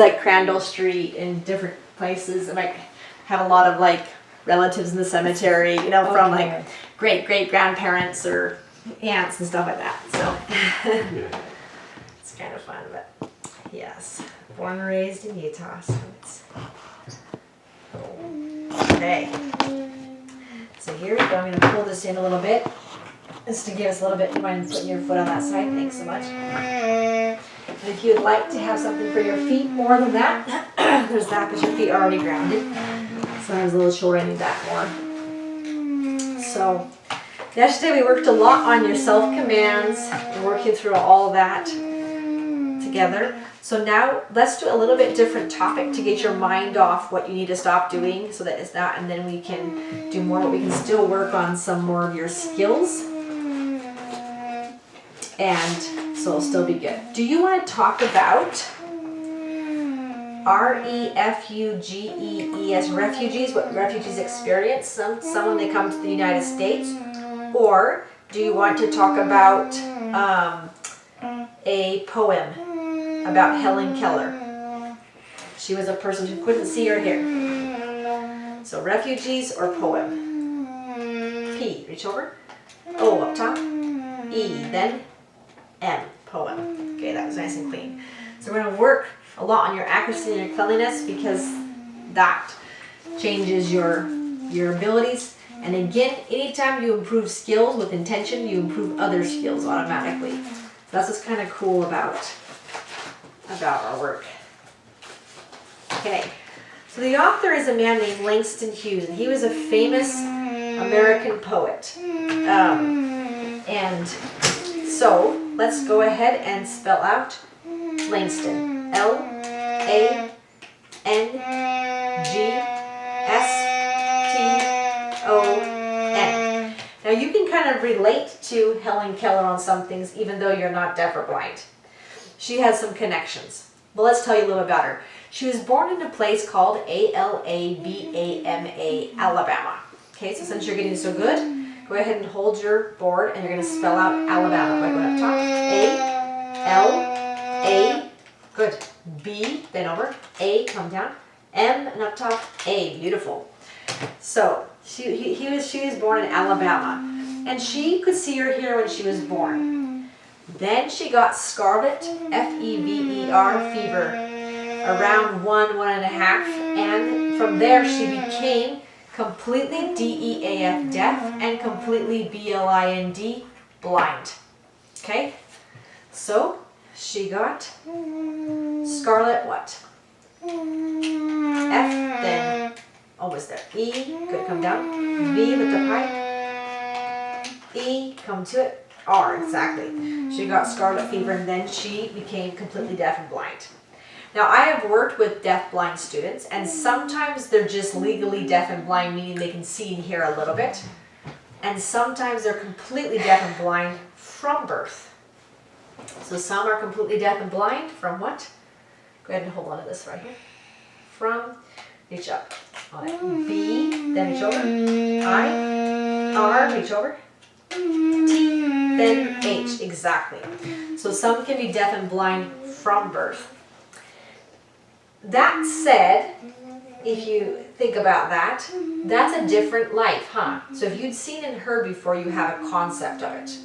like Crandall Street and different places. I might have a lot of like relatives in the cemetery, you know, from like great grandparents or aunts and stuff like that. So it's kind of fun, but yes, born and raised in Utah. So it's okay. So here we go. I'm going to pull this in a little bit just to give us a little bit. You mind putting your foot on that side? Thanks so much. And if you'd like to have something for your feet more than that, there's that because your feet are already grounded. Sometimes a little children need that more. So yesterday we worked a lot on your self-commands. We're working through all of that together. So now let's do a little bit different topic to get your mind off what you need to stop doing so that it's not, and then we can do more, but we can still work on some more of your skills. And so it'll still be good. Do you want to talk about refugees, refugees, what refugees experience, some when they come to the United States? Or do you want to talk about a poem about Helen Keller? She was a person who couldn't see or hear. So refugees or poem? P, reach over. O up top. E, then M, poem. Okay, that was nice and clean. So we're going to work a lot on your accuracy and your cleanliness because that changes your abilities. And again, anytime you improve skills with intention, you improve other skills automatically. So that's what's kind of cool about our work. Okay, so the author is a man named Langston Hughes, and he was a famous American poet. And so let's go ahead and spell out Langston. Langston. Now you can kind of relate to Helen Keller on some things, even though you're not deaf or blind. She has some connections. But let's tell you a little about her. She was born in a place called Alabama, Alabama. Okay, so since you're getting so good, go ahead and hold your board and you're going to spell out Alabama by going up top. A, good. B, then over. A, come down. M, and up top. A, beautiful. So she was born in Alabama, and she could see or hear when she was born. Then she got scarlet, F-E-V-E-R, fever, around 1.5, and from there she became completely D-E-A-F, deaf, and completely B-L-I-N-D, blind. Okay? So she got scarlet what? F, then almost there. E, good, come down. V, lift up high. E, come to it. R, exactly. She got scarlet fever, and then she became completely deaf and blind. Now, I have worked with deaf-blind students, and sometimes they're just legally deaf and blind, meaning they can see and hear a little bit. And sometimes they're completely deaf and blind from birth. So some are completely deaf and blind from what? Go ahead and hold on to this right here. From, reach up on it. B, then reach over. I, R, reach over. T, then H, exactly. So some can be deaf and blind from birth. That said, if you think about that, that's a different life, huh? So if you'd seen and heard before, you have a concept of it.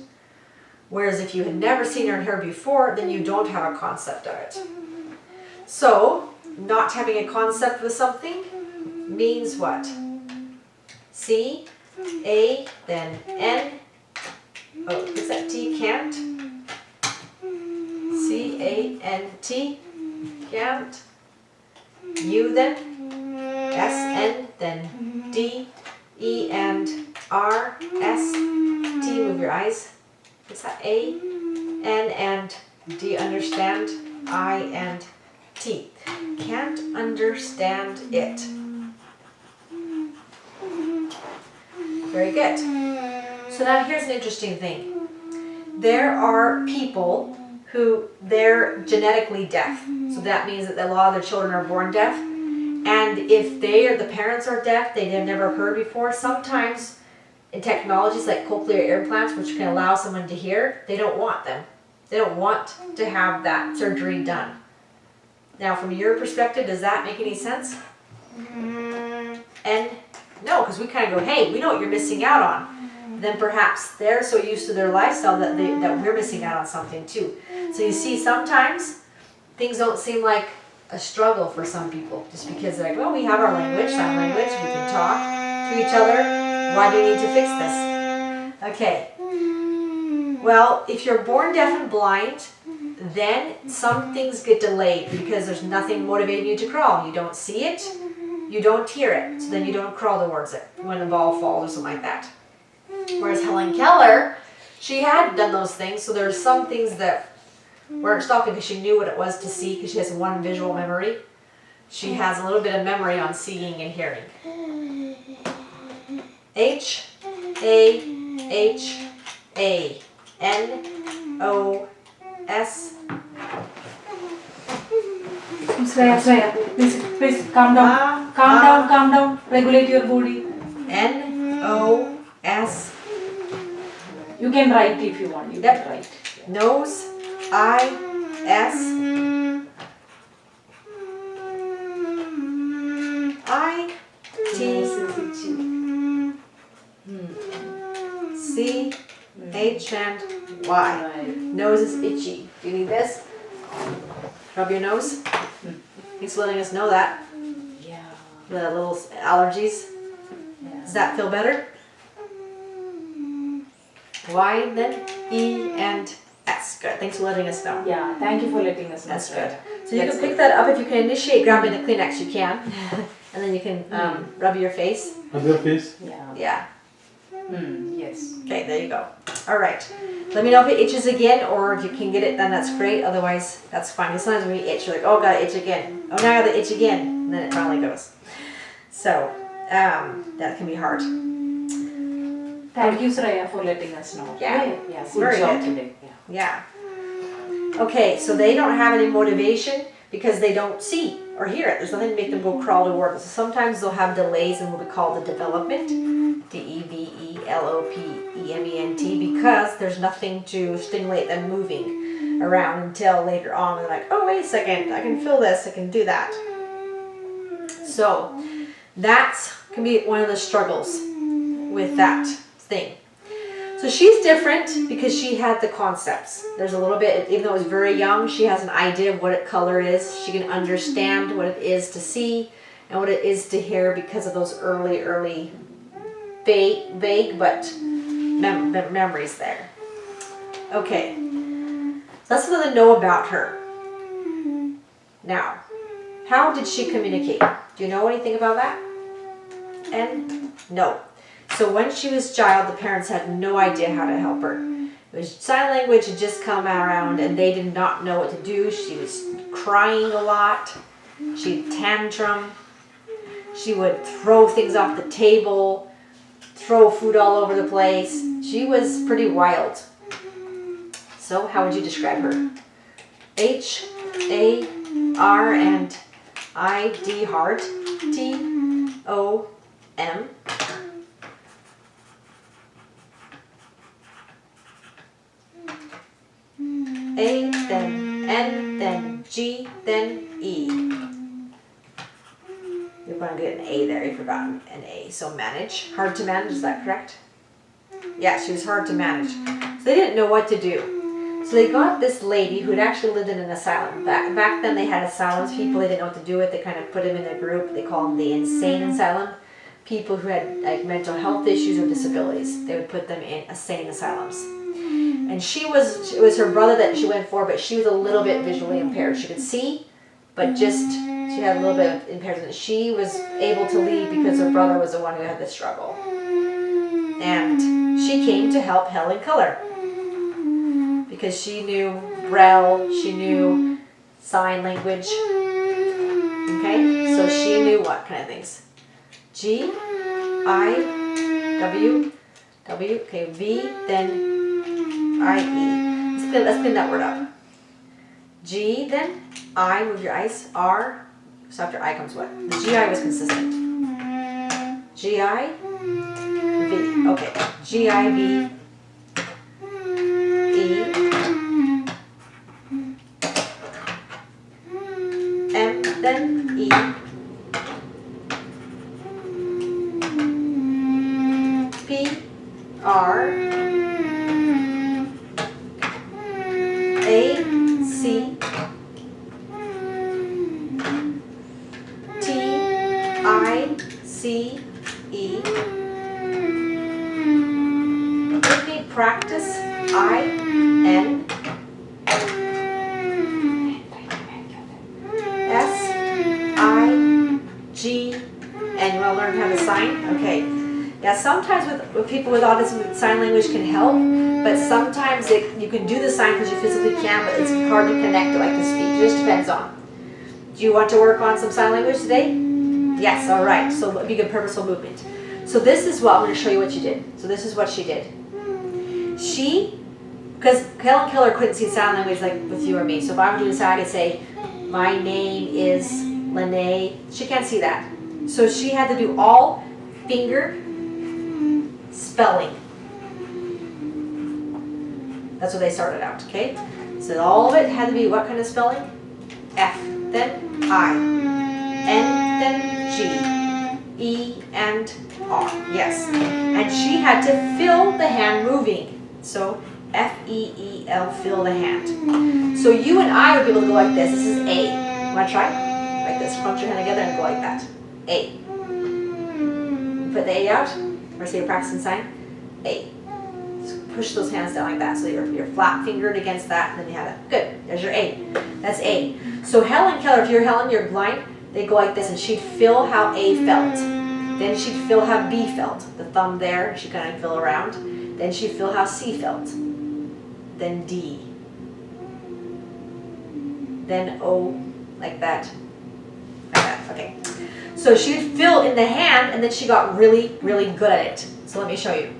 Whereas if you had never seen or heard before, then you don't have a concept of it. So, not having a concept of something means what? C, A, then N. Oh, is that T? Can't. C-A-N-T. Can't. U then. S-N, then D, E, and R, S, T. Move your eyes. Is that A, N, and D? Understand? I, and T. Can't understand it. Very good. So now here's an interesting thing. There are people who they're genetically deaf. So that means that a lot of their children are born deaf. And if they or the parents are deaf, they've never heard before, sometimes in technologies like cochlear implants, which can allow someone to hear, they don't want them. They don't want to have that surgery done. Now, from your perspective, does that make any sense? And no, because we kind of go, hey, we know what you're missing out on. Then perhaps they're so used to their lifestyle that we're missing out on something too. So you see, sometimes things don't seem like a struggle for some people, just because they're like, well, we have our language, sign language, we can talk to each other. Why do we need to fix this? Okay. Well, if you're born deaf and blind, then some things get delayed because there's nothing motivating you to crawl. You don't see it, you don't hear it, so then you don't crawl towards it when the ball falls or something like that. Whereas Helen Keller, she had done those things, so there's some things that weren't stopping because she knew what it was to see, because she has one visual memory. She has a little bit of memory on seeing and hearing. H, A, H, A, N, O, S. Shreya, please calm down. Calm down. Regulate your body. N, O, S. You can write if you want. You can write. Nose, I, S. I, T, C, H, and Y. Nose is itchy. Do you need this? Rub your nose. He's letting us know that. Yeah. The little allergies. Yeah. Does that feel better? Y, then E, and S. Good. Thanks for letting us know. Yeah. Thank you for letting us know. That's good. So you can pick that up. If you can initiate grabbing the Kleenex, you can. And then you can rub your face. Rub your face? Yeah. Yeah. Yes. Okay, there you go. All right. Let me know if it itches again, or if you can get it, then that's great. Otherwise, that's fine. Sometimes when you itch, you're like, oh, got to itch again. Oh, now I got to itch again. And then it finally goes. So, that can be hard. Thank you, Shreya, for letting us know. Yeah. Yeah. Very Good job good. today. Yeah. Okay, so they don't have any motivation because they don't see or hear it. There's nothing to make them go crawl toward it. So sometimes they'll have delays in what we call the development, development, because there's nothing to stimulate them moving around until later on. They're like, oh, wait a second, I can feel this, I can do that. So that can be one of the struggles with that thing. So she's different because she had the concepts. There's a little bit, even though it was very young, she has an idea of what color is. She can understand what it is to see and what it is to hear because of those early vague but memories there. Okay, so that's what I know about her. Now, how did she communicate? Do you know anything about that? And no. So when she was a child, the parents had no idea how to help her. It was sign language had just come around and they did not know what to do. She was crying a lot. She'd tantrum. She would throw things off the table, throw food all over the place. She was pretty wild. So how would you describe her? H, A, R, and I, D, heart, T, O, M. A, then N, then G, then E. You're going to get an A there. You forgot an A. So manage. Hard to manage. Is that correct? Yeah, she was hard to manage. So they didn't know what to do. So they got this lady who had actually lived in an asylum. Back then they had asylums. People they didn't know what to do with. They kind of put them in a group. They called them the insane asylum. People who had like mental health issues or disabilities. They would put them in insane asylums. And it was her brother that she went for, but she was a little bit visually impaired. She could see, but she had a little bit of impairment. She was able to leave because her brother was the one who had the struggle. And she came to help Helen Keller because she knew Braille, she knew sign language. Okay, so she knew what kind of things? G, I, W, okay, V, then I-E. Let's clean that word up. G, then I, move your eyes. R, so after I comes what? The GI was consistent. GI, V. Okay. GI, V, E, E, P, R, A, C, T, I, C, E. Let me practice I, N, S, I, G, and you want to learn how to sign? Okay. Yeah, sometimes with people with autism, sign language can help, but sometimes you can do the sign because you physically can, but it's hard to connect it like the speech. It just depends on. Do you want to work on some sign language today? Yes, all right. So it'll be good purposeful movement. So this is what I'm going to show you what you did. So this is what she did. Because Helen Keller couldn't see sign language like with you or me. So if I were doing this, I could say, my name is Lene. She can't see that. So she had to do all finger spelling. That's what they started out, okay? So all of it had to be what kind of spelling? F, then I, N, then G, E, and R. Yes. And she had to fill the hand moving. So F-E-E-L, fill the hand. So you and I would be able to go like this. This is A. Want to try? Like this. Crunch your hand together and go like that. A. Put the A out. Or say you're practicing sign. A. Just push those hands down like that. So you're flat fingered against that, and then you have that. Good. There's your A. That's A. So Helen Keller, if you're Helen, you're blind, they go like this, and she'd feel how A felt. Then she'd feel how B felt. The thumb there, she kind of feel around. Then she'd feel how C felt. Then D. Then O, like that. Like that. Okay. So she'd feel in the hand, and then she got really, really good at it. So let me show you.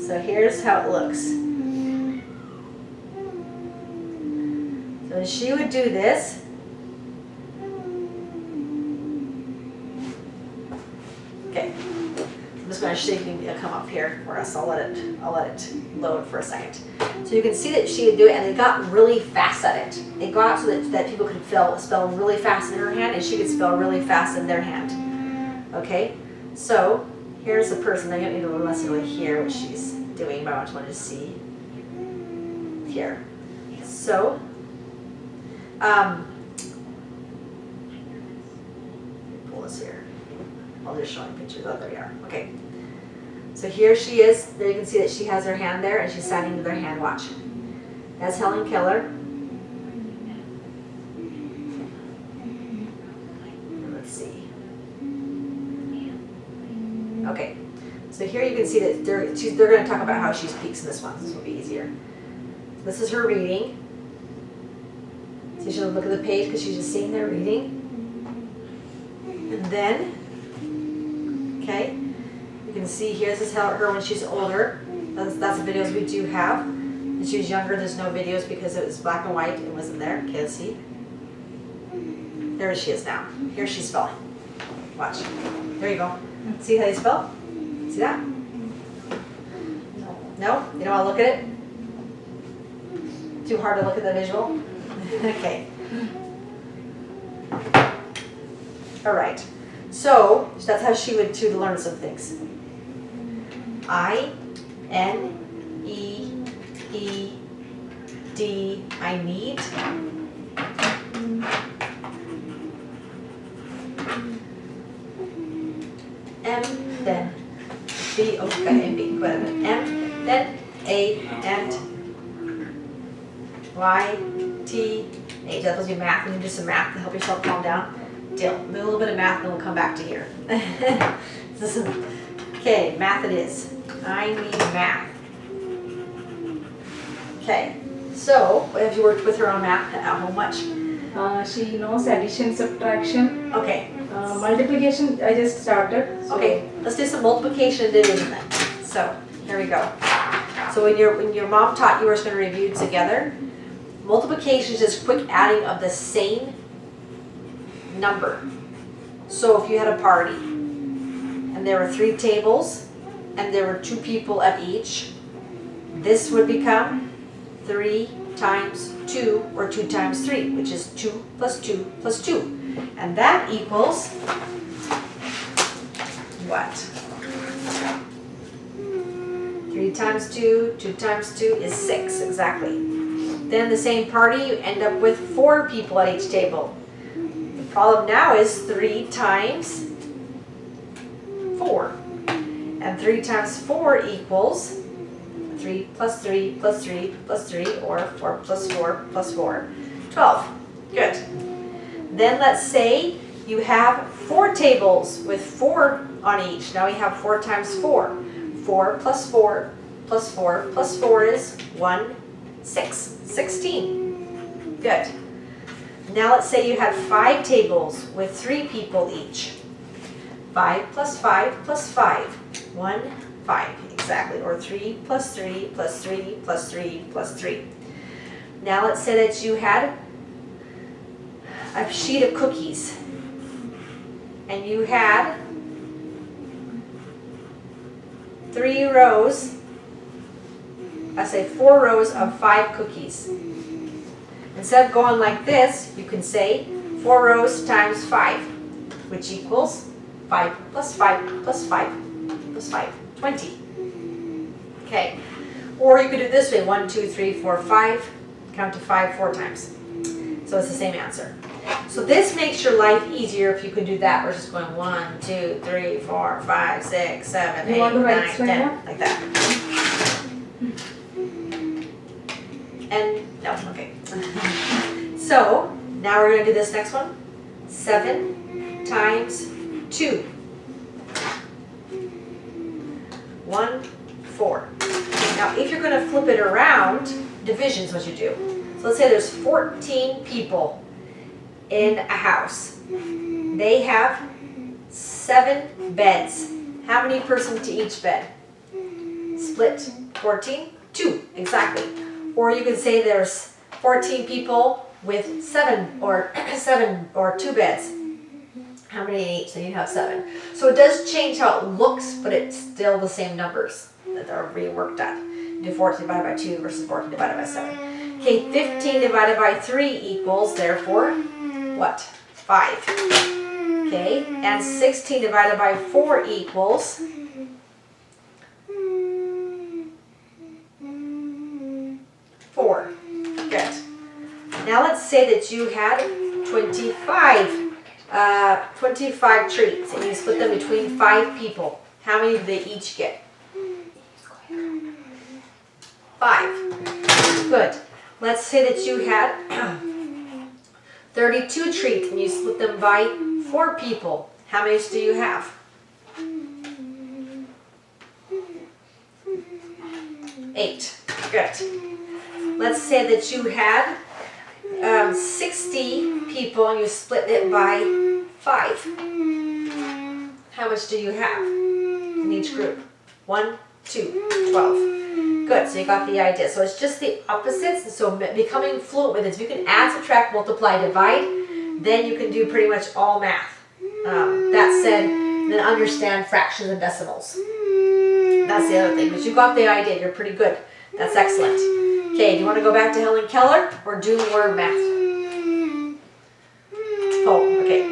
So here's how it looks. So she would do this. Okay. I'm just going to shake it come up here for us. I'll let it load for a second. So you can see that she would do it, and it got really fast at it. It got so that people could spell really fast in her hand, and she could spell really fast in their hand. Okay. So here's a person. I don't need to necessarily hear what she's doing, but I just want to see here. So, let me pull this here. I'll just show you pictures. Oh, there we are. Okay. So here she is. There you can see that she has her hand there, and she's signing with her hand. Watch. That's Helen Keller. Let's see. Okay. So here you can see that they're going to talk about how she speaks in this one. This will be easier. This is her reading. So she'll look at the page because she's just sitting there reading. And then, okay, you can see here's this her when she's older. That's the videos we do have. When she was younger, there's no videos because it was black and white. It wasn't there. Okay, let's see. There she is now. Here she's spelling. Watch. There you go. See how you spell? See that? No? You don't want to look at it? Too hard to look at the visual? Okay. All right. So that's how she would to learn some things. I, N, E, E, D, I need. M, then B, oh, got M, B, go ahead. M, then A, and Y, T, H. That will be math. You can do some math to help yourself calm down. Do a little bit of math, and then we'll come back to here. Okay, math it is. I need math. Okay, so what have you worked with her on math at home much? She knows addition, subtraction. Okay. Multiplication, I just started. So. Okay, let's do some multiplication and division then. So, here we go. So when your mom taught you, we're just going to review together. Multiplication is just quick adding of the same number. So if you had a party, and there were 3 tables, and there were 2 people at each, this would become 3 times 2, or 2 times 3, which is 2 plus 2 plus 2. And that equals what? 3 times 2, 2 times 2 is 6, exactly. Then the same party, you end up with 4 people at each table. The problem now is 3 times 4. And 3 times 4 equals 3 plus 3 plus 3 plus 3, or 4 plus 4 plus 4, 12. Good. Then let's say you have 4 tables with 4 on each. Now we have 4 times 4. 4 plus 4 plus 4 plus 4 is 1, 6, 16. Good. Now let's say you had 5 tables with 3 people each. 5 plus 5 plus 5, 1, 5, exactly, or 3 plus 3 plus 3 plus 3 plus 3. Now let's say that you had a sheet of cookies, and you had 3 rows, I say 4 rows of 5 cookies. Instead of going like this, you can say 4 rows times 5, which equals 5 plus 5 plus 5 plus 5, 20. Okay. Or you could do it this way, 1, 2, 3, 4, 5, count to 5 4 times. So it's the same answer. So this makes your life easier if you can do that versus going 1, 2, 3, 4, 5, 6, 7, 8, 9, 10, like that. And, no, okay. So, now we're going to do this next one. 7 times 2. 1, 4. Now, if you're going to flip it around, division is what you do. So let's say there's 14 people in a house. They have 7 beds. How many person to each bed? Split 14, 2, exactly. Or you could say there's 14 people with 7 or 2 beds. How many in each? So you have 7. So it does change how it looks, but it's still the same numbers that are reworked at. You do 14 divided by 2 versus 14 divided by 7. Okay, 15 divided by 3 equals, therefore, what? 5. Okay, and 16 divided by 4 equals 4. Good. Now let's say that you had 25 treats, and you split them between 5 people. How many do they each get? 5. Good. Let's say that you had 32 treats, and you split them by 4 people. How many do you have? 8. Good. Let's say that you had 60 people and you split it by 5. How much do you have in each group? 1, 2, 12. Good, so you got the idea. So it's just the opposites. So becoming fluent with it, if you can add, subtract, multiply, divide, then you can do pretty much all math. That said, then understand fractions and decimals. That's the other thing. But you got the idea. You're pretty good. That's excellent. Okay, do you want to go back to Helen Keller or do word math? Poem, okay.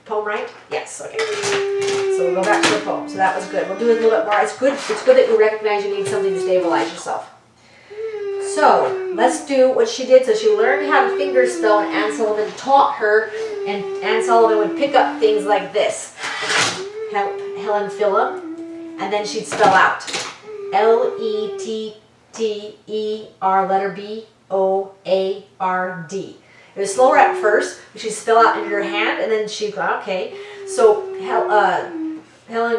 Poem, right? Yes, okay. So we'll go back to the poem. So that was good. We'll do a little bit more. It's good that you recognize you need something to stabilize yourself. So let's do what she did. So she learned how to finger spell, and Anne Sullivan taught her, and Anne Sullivan would pick up things like this. Helen Phillip, and then she'd spell out L-E-T-T-E-R, letter B-O-A-R-D. It was slower at first, but she'd spell out in her hand, and then she'd go, okay. So Helen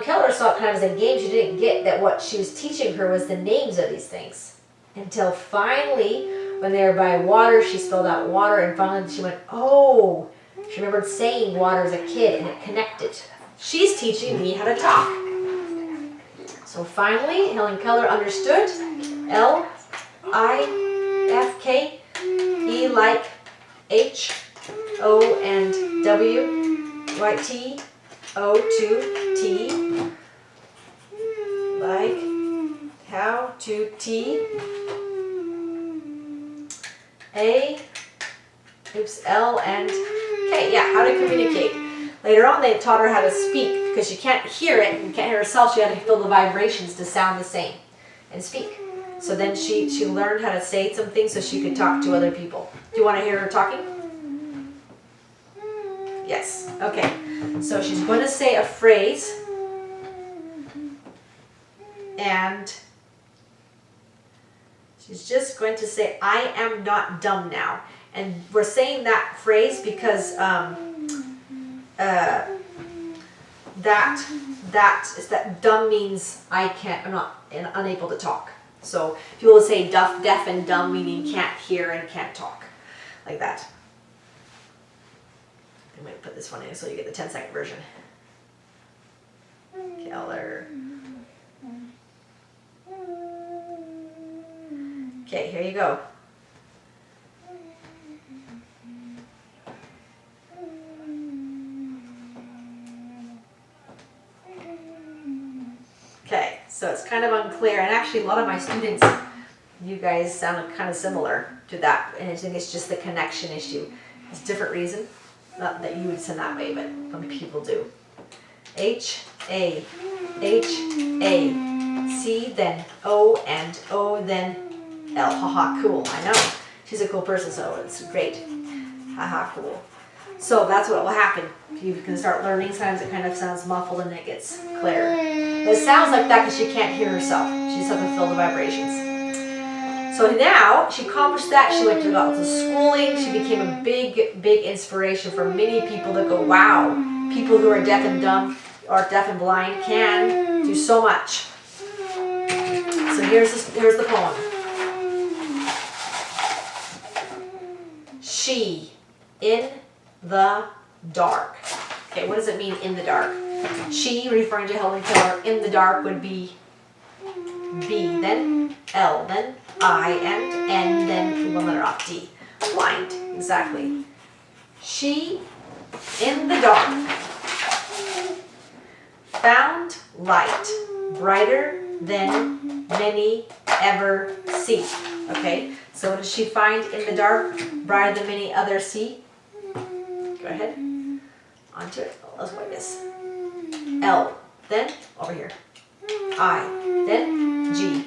Keller saw it kind of as a game. She didn't get that what she was teaching her was the names of these things. Until finally, when they were by water, she spelled out water, and finally she went, oh, she remembered saying water as a kid, and it connected. She's teaching me how to talk. So finally, Helen Keller understood L-I-F-K, E like H-O and W, like T-O to T, like how to to T, A, oops, L, and K. Yeah, how to communicate. Later on, they taught her how to speak because she can't hear it and can't hear herself. She had to feel the vibrations to sound the same and speak. So then she learned how to say some things so she could talk to other people. Do you want to hear her talking? Yes. Okay. So she's going to say a phrase, and she's just going to say, "I am not dumb now." And we're saying that phrase because that dumb means I'm not unable to talk. So people will say deaf and dumb, meaning can't hear and can't talk, like that. I'm going to put this one in so you get the 10-second version. Keller. Okay, here you go. Okay, so it's kind of unclear, and actually a lot of my students, you guys sound kind of similar to that, and I think it's just the connection issue. It's a different reason, not that you would send that way, but some people do. H, A, H, A, C, then O, and O, then L. Haha, cool, I know. She's a cool person, so it's great. Haha, cool. So that's what will happen. You can start learning. Sometimes it kind of sounds muffled and it gets clearer. But it sounds like that because she can't hear herself. She just doesn't feel the vibrations. So now she accomplished that. She went to schooling. She became a big inspiration for many people that go, wow, people who are deaf and dumb or deaf and blind can do so much. So here's the poem. She in the dark. Okay, what does it mean in the dark? She, referring to Helen Keller, in the dark would be B, then L, then I, and N, then one letter off, D. Blind, exactly. She in the dark found light brighter than many ever see. Okay, so what does she find in the dark brighter than many others see? Go ahead. Onto it. Oh, let's go like this. L. Then over here. I. Then G.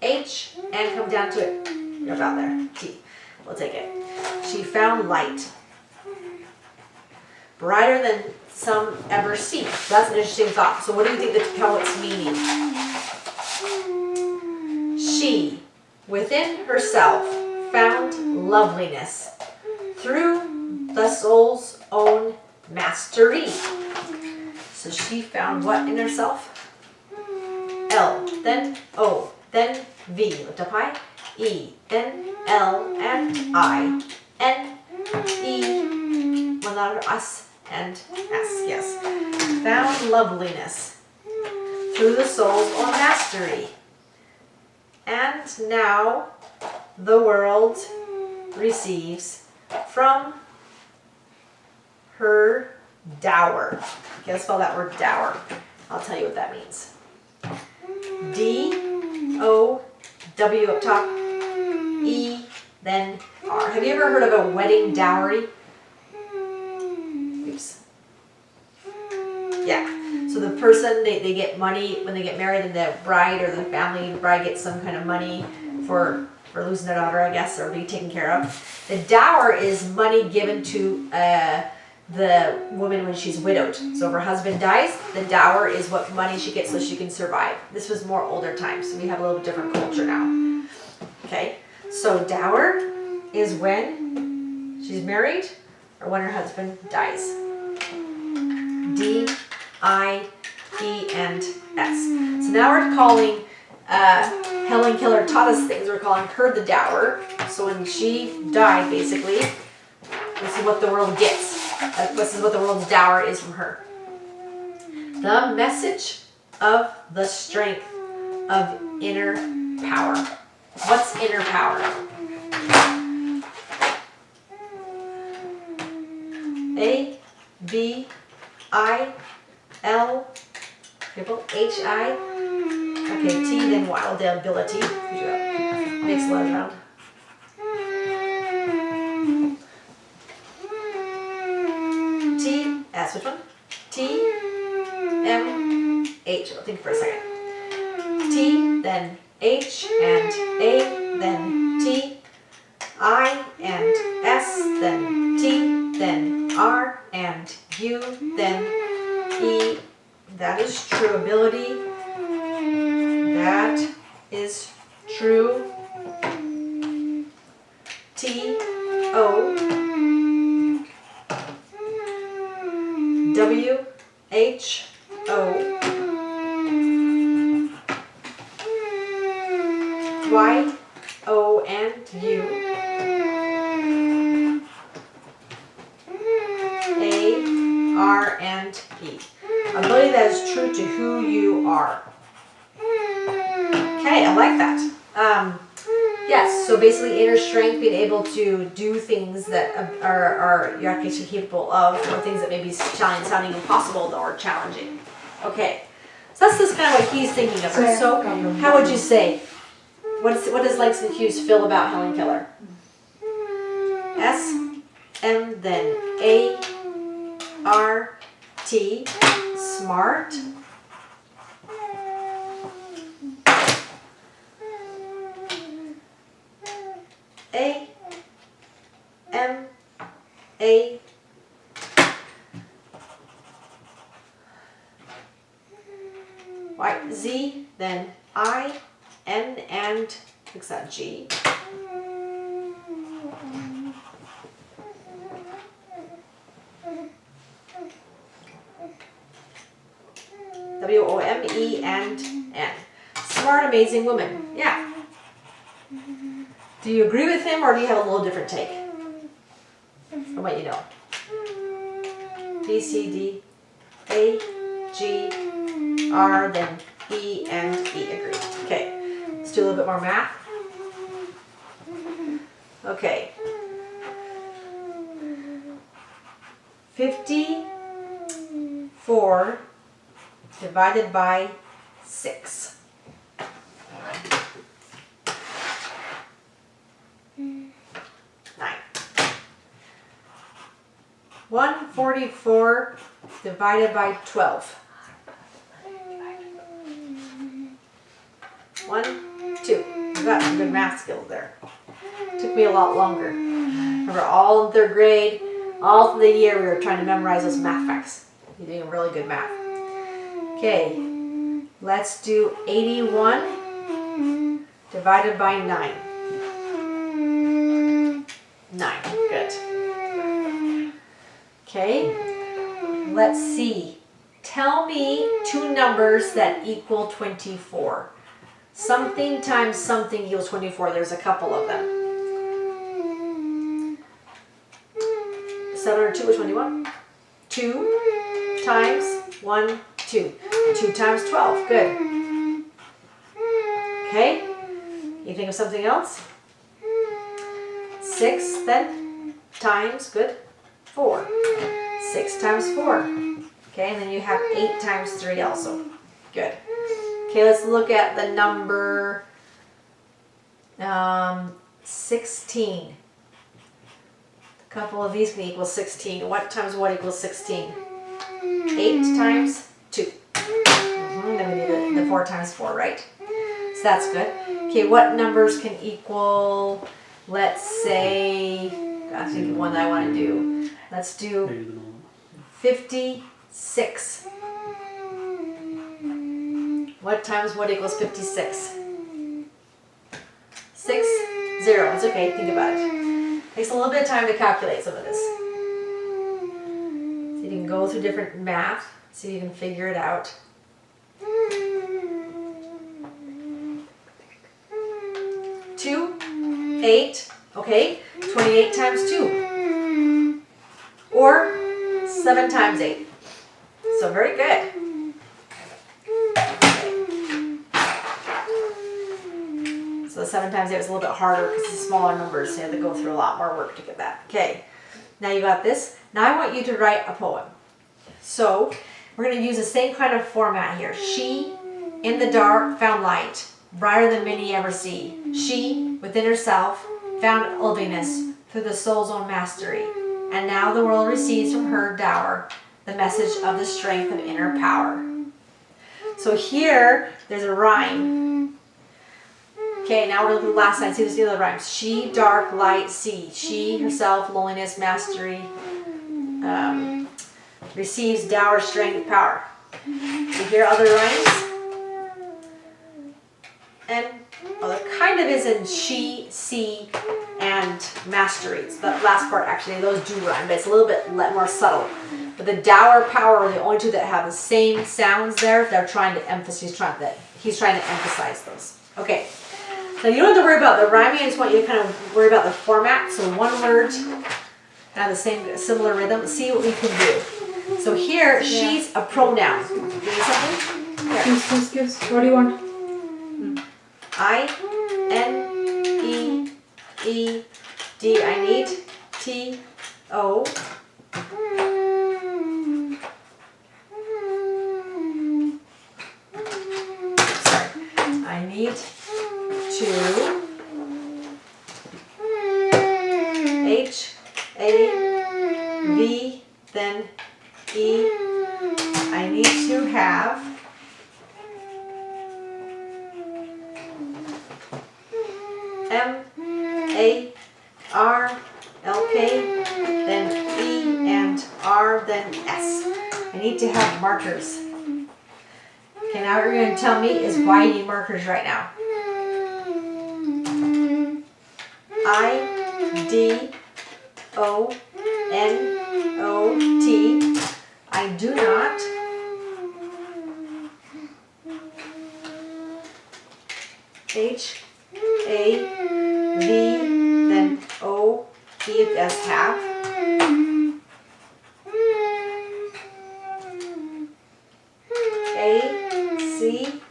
H. And come down to it. You're about there. T. We'll take it. She found light. Brighter than some ever see. That's an interesting thought. So what do you think the poet's meaning? She, within herself, found loveliness through the soul's own mastery. So she found what in herself? L, then O, then V, lift up high, E, then L, and I, N, E, one letter S, and S, yes. Found loveliness through the soul's own mastery. And now the world receives from her dower. Okay, let's spell that word dower. I'll tell you what that means. D-O-W up top, E, then R. Have you ever heard of a wedding dowry? Oops. Yeah. So the person, they get money when they get married, and the bride or the family bride gets some kind of money for losing their daughter, I guess, or being taken care of. The dower is money given to the woman when she's widowed. So if her husband dies, the dower is what money she gets so she can survive. This was more older times, so we have a little different culture now. Okay, so dower is when she's married or when her husband dies. D, I, E, and S. So now we're calling, Helen Keller taught us things. We're calling her the dower. So when she died, basically, this is what the world gets. This is what the world's dower is from her. The message of the strength of inner power. What's inner power? A, B, I, L, H, I. Okay, Okay, T, then wild ability. Makes letters round. T, S, which one? T, M, H. I'll think for a second. T, then H, and A, then T, I, and S, then T, then R, and U, then E. That is true. Ability. That is true. T, O, W, H, O, Y, O, and U, A, R, and E. Ability that is true to who you are. Okay, I like that. Yes, so basically inner strength, being able to do things that are you're actually capable of, or things that may be sounding impossible or challenging. Okay, so that's just kind of what he's thinking of. So how would you say, what does likes and cues feel about Helen Keller? S, M, then A, R, T, smart. A, M, A, Y, Z, then I, N, and fix that G. W, O, M, E, and N. Smart, amazing woman. Yeah. Do you agree with him, or do you have a little different take from what you know? B, C, D, A, G, R, then E, and E. Agree. Okay, let's do a little bit more math. Okay. 54 divided by 6. 144 divided by 12. 1, 2. You've got some good math skills there. Took me a lot longer. Remember, all in 3rd grade, all through the year, we were trying to memorize those math facts. You're doing really good math. Okay, let's do 81 divided by 9. 9. Good. Okay, let's see. Tell me 2 numbers that equal 24. Something times something equals 24. There's a couple of them. 7 or 2, which one do you want? 2 times 1, 2. 2 times 12. Good. Okay, you think of something else? 6 then times, good, 4. 6 times 4. Okay, and then you have 8 times 3 also. Good. Okay, let's look at the number 16. A couple of these can equal 16. What times what equals 16? 8 times 2. Then we need the 4 times 4, right? So that's good. Okay, what numbers can equal, let's say, I think of one that I want to do. Let's do 56. What times what equals 56? 6, 0. It's okay, think about it. Takes a little bit of time to calculate some of this. So you can go through different math, so you can figure it out. 2, 8, okay, 28 times 2. Or 7 times 8. So very good. So the 7 times 8 was a little bit harder because it's smaller numbers, so you had to go through a lot more work to get that. Okay, now you got this. Now I want you to write a poem. So we're going to use the same kind of format here. She, in the dark found light, brighter than many ever see. She, within herself, found loveliness through the soul's own mastery. And now the world receives from her dower the message of the strength of inner power. So here, there's a rhyme. Okay, now we're going to look at the last line. See, there's the other rhymes. She, dark, light, see. She, herself, loneliness, mastery, receives dower, strength, power. You hear other rhymes? And there kind of is in she, see, and mastery. It's the last part, actually. Those do rhyme, but it's a little bit more subtle. But the dower, power are the only two that have the same sounds there. They're trying to emphasize, he's trying to emphasize those. Okay. So you don't have to worry about the rhyming. I just want you to kind of worry about the format. So one word, have the same, similar rhythm. Let's see what we can do. So here, she's a pronoun. Give me something. Here. Yes. What do you want? I, N, E, E, D. I need T, O. Sorry. I need to H, A, V, then E. I need to have M, A, R, L, K, then E and R, then S. I need to have markers. Okay, now what you're going to tell me is why you need markers right now. I, D, O, N, O, T. I do not H, A, V, then O, E, S, have. A, C,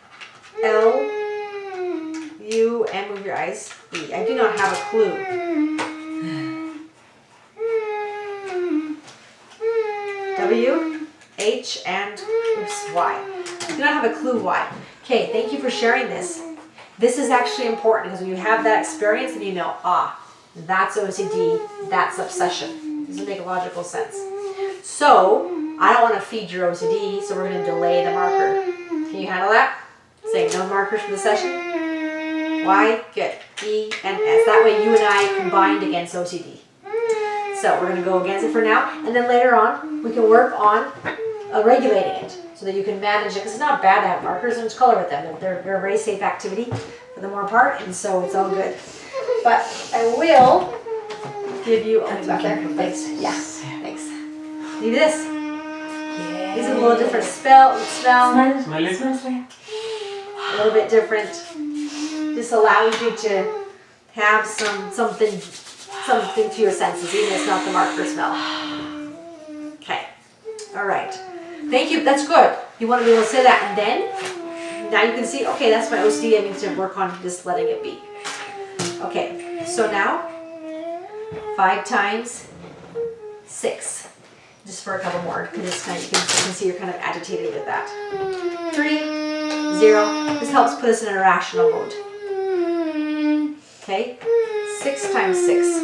L, U, and move your eyes, E. I do not have a clue. W, H, and oops, Y. I do not have a clue why. Okay, thank you for sharing this. This is actually important because when you have that experience, then you know, that's OCD, that's obsession. Does it make logical sense? So, I don't want to feed your OCD, so we're going to delay the marker. Can you handle that? Say no markers for the session. Y, good. E and S. That way you and I combined against OCD. So we're going to go against it for now, and then later on we can work on regulating it so that you can manage it. Because it's not bad to have markers and just color with them. They're a very safe activity for the more part, and so it's all good. But I will give you a back there. Thanks. Yeah. Thanks. Do this. Yeah. These are a little different smell. Smell it. A little bit different. This allows you to have something to your senses, even if it's not the marker smell. Okay. All right. Thank you. That's good. You want to be able to say that, and then now you can see, okay, that's my OCD. I need to work on just letting it be. Okay. So now 5 times 6. Just for a couple more, because it's kind of, you can see you're kind of agitated with that. 3, 0. This helps put us in a rational mode. Okay. 6 times 6.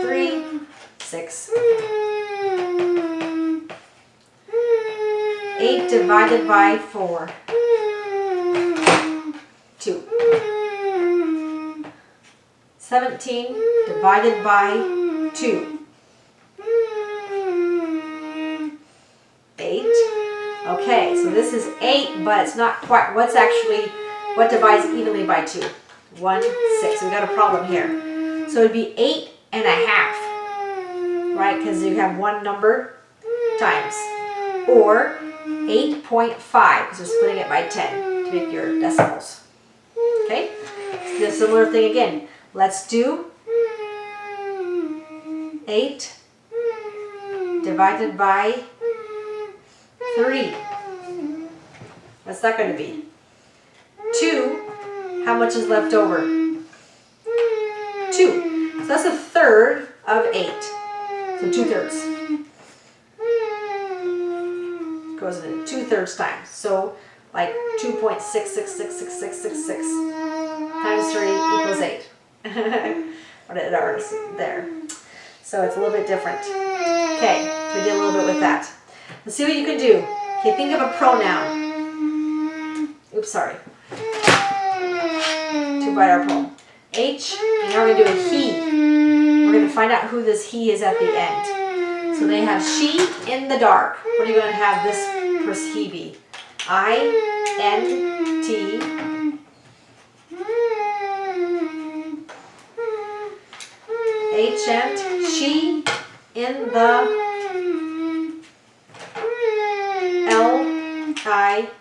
3, 6. 8 divided by 4. 2. 17 divided by 2. 8. Okay, so this is 8, but it's not quite. What divides evenly by 2? 1, 6. So we got a problem here. So it'd be 8 and a half, right? Because you have one number times. Or 8.5, because we're splitting it by 10 to make your decimals. Okay? So a similar thing again. Let's do 8 divided by 3. What's that going to be? 2. How much is left over? 2. So that's a third of 8. So 2/3. goes in 2/3 times. So like 2.666666 times 3 equals 8. What it is there. So it's a little bit different. Okay, so we did a little bit with that. Let's see what you can do. Okay, think of a pronoun. Oops, sorry. To write our poem. H, and now we're going to do a he. We're going to find out who this he is at the end. So they have she in the dark. What are you going to have this person he be? I-N-T. H and she in the L-I-G-H-N-T.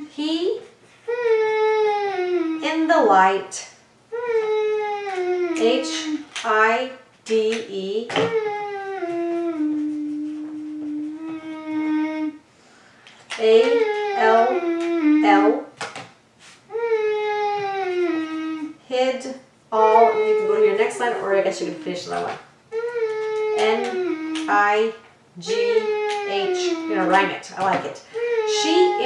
He in the light. H-I-D-E. A-L-L. Hid all. You can go to your next line, or I guess you can finish that one. N-I-G-H. You're gonna rhyme it. I like it. He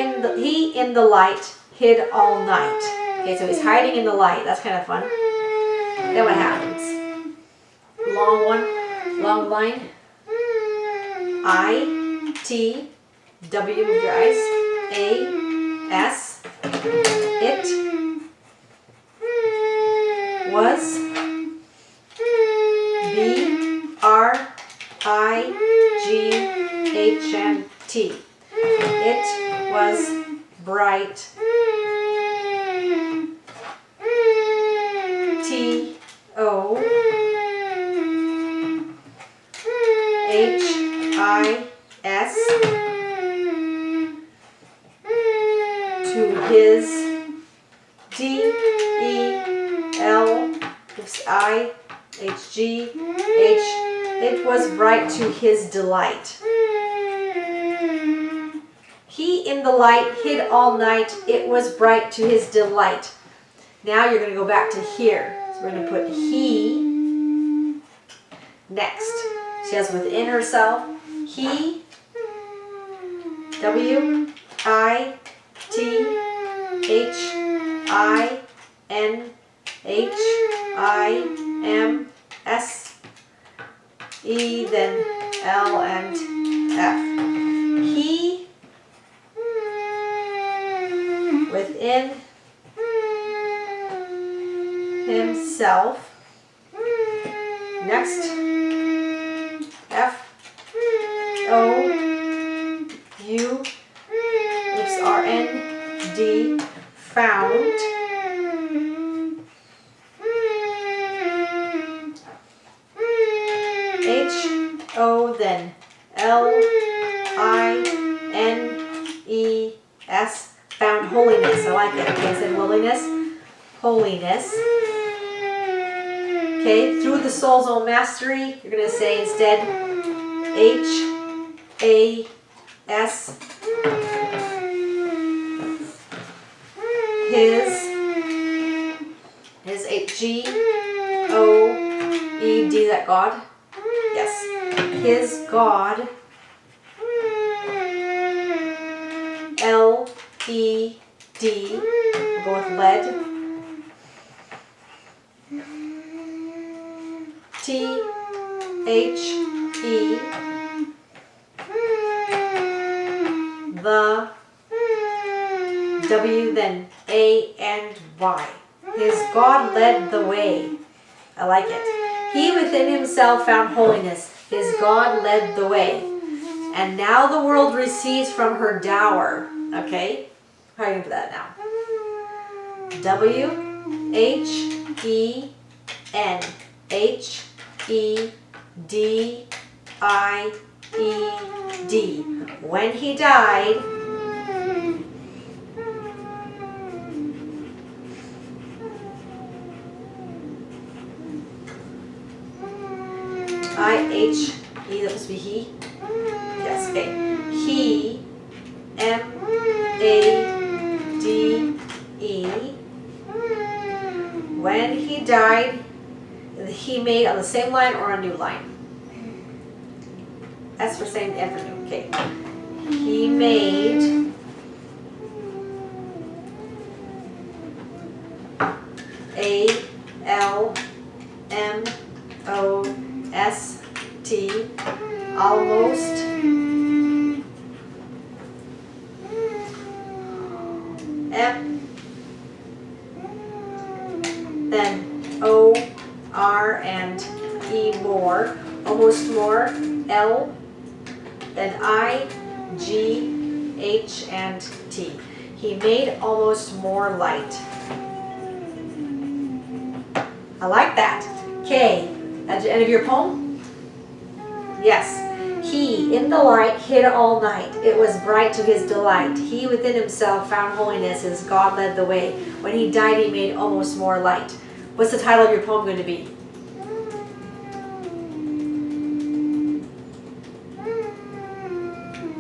in the light hid all night. Okay, so he's hiding in the light. That's kind of fun. Then what happens? Long one, long line. I-T-W, move your eyes. A-S. It was. B-R-I-G-H-N-T. It was bright. T-O-H-I-S. To his. D-E-L. Oops, I-H-G-H. It was bright to his delight. He in the light hid all night. It was bright to his delight. Now you're going to go back to here. So we're going to put he next. She has within herself. He. W-I-T-H-I-N-H-I-M-S. E, then L and F. He within himself. Next, F O U, oops, R N D, found. H-O, then L-I-N-E-S, found holiness. I like it. Okay, I said willingness, holiness. Okay, through the soul's own mastery, you're going to say instead H-A-S, his H-G-O-E-D, that God? Yes. His God. L-E-D. We'll go with lead. T-H-E. The. W, then A and Y. His God led the way. I like it. He within himself found holiness. His God led the way. And now the world receives from her dower. Okay? How are you going to put that now? W-H-E-N-H-E-D-I-E-D. When he died, I-H-E, that must be he? Yes, okay. He, M-A-D-E. When he died, he made on the same line or a new line? S for same, N for new. Okay. He made ALMOST almost M then O R and E more, almost more, L then I G H and T. He made almost more light. I like that. K. At the end of your poem? Yes. He, in the light, hid all night. It was bright to his delight. He within himself found holiness as God led the way. When he died, he made almost more light. What's the title of your poem going to be?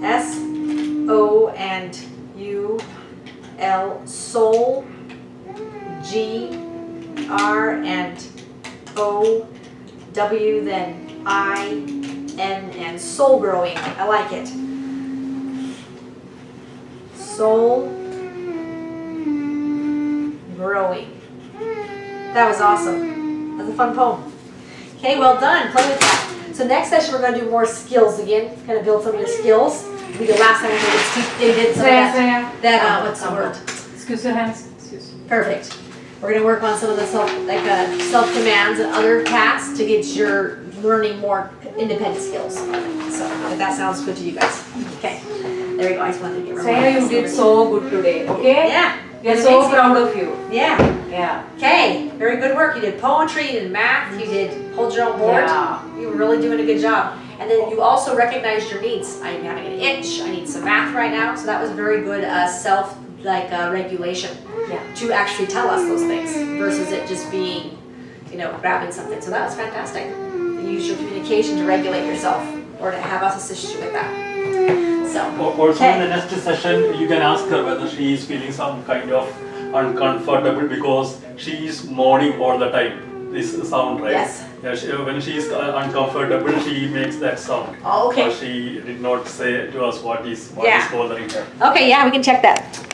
S, O, and U, L, soul, G, R, and O, W, then I, N, and soul growing. I like it. Soul growing. That was awesome. That was a fun poem. Okay, well done. Play with that. So next session we're going to do more skills again. Kind of build some of your skills. We did last time they did some of that. What's the word? Excuse your hands. Excuse. Perfect. We're going to work on some of the self commands and other tasks to get your learning more independent skills. So if that sounds good to you guys. Okay. There we go. I just wanted to get Saya, you did so good today. Okay. Yeah. We are so proud of you. Yeah. Yeah. Okay. Very good work. You did poetry, you did math, you did hold your own board. Yeah. You were really doing a good job. And then you also recognized your needs. I'm having an itch. I need some math right now. So that was very good regulation. Yeah. To actually tell us those things versus it just being, grabbing something. So that was fantastic. You use your communication to regulate yourself or to have us assist you with that. So. Also in the next session, you can ask her whether she is feeling some kind of uncomfortable because she is moaning all the time. This sound, right? Yes. Yeah, when she is uncomfortable, she makes that sound. Oh, okay. But she did not say to us what is bothering her. Okay, yeah, we can check that.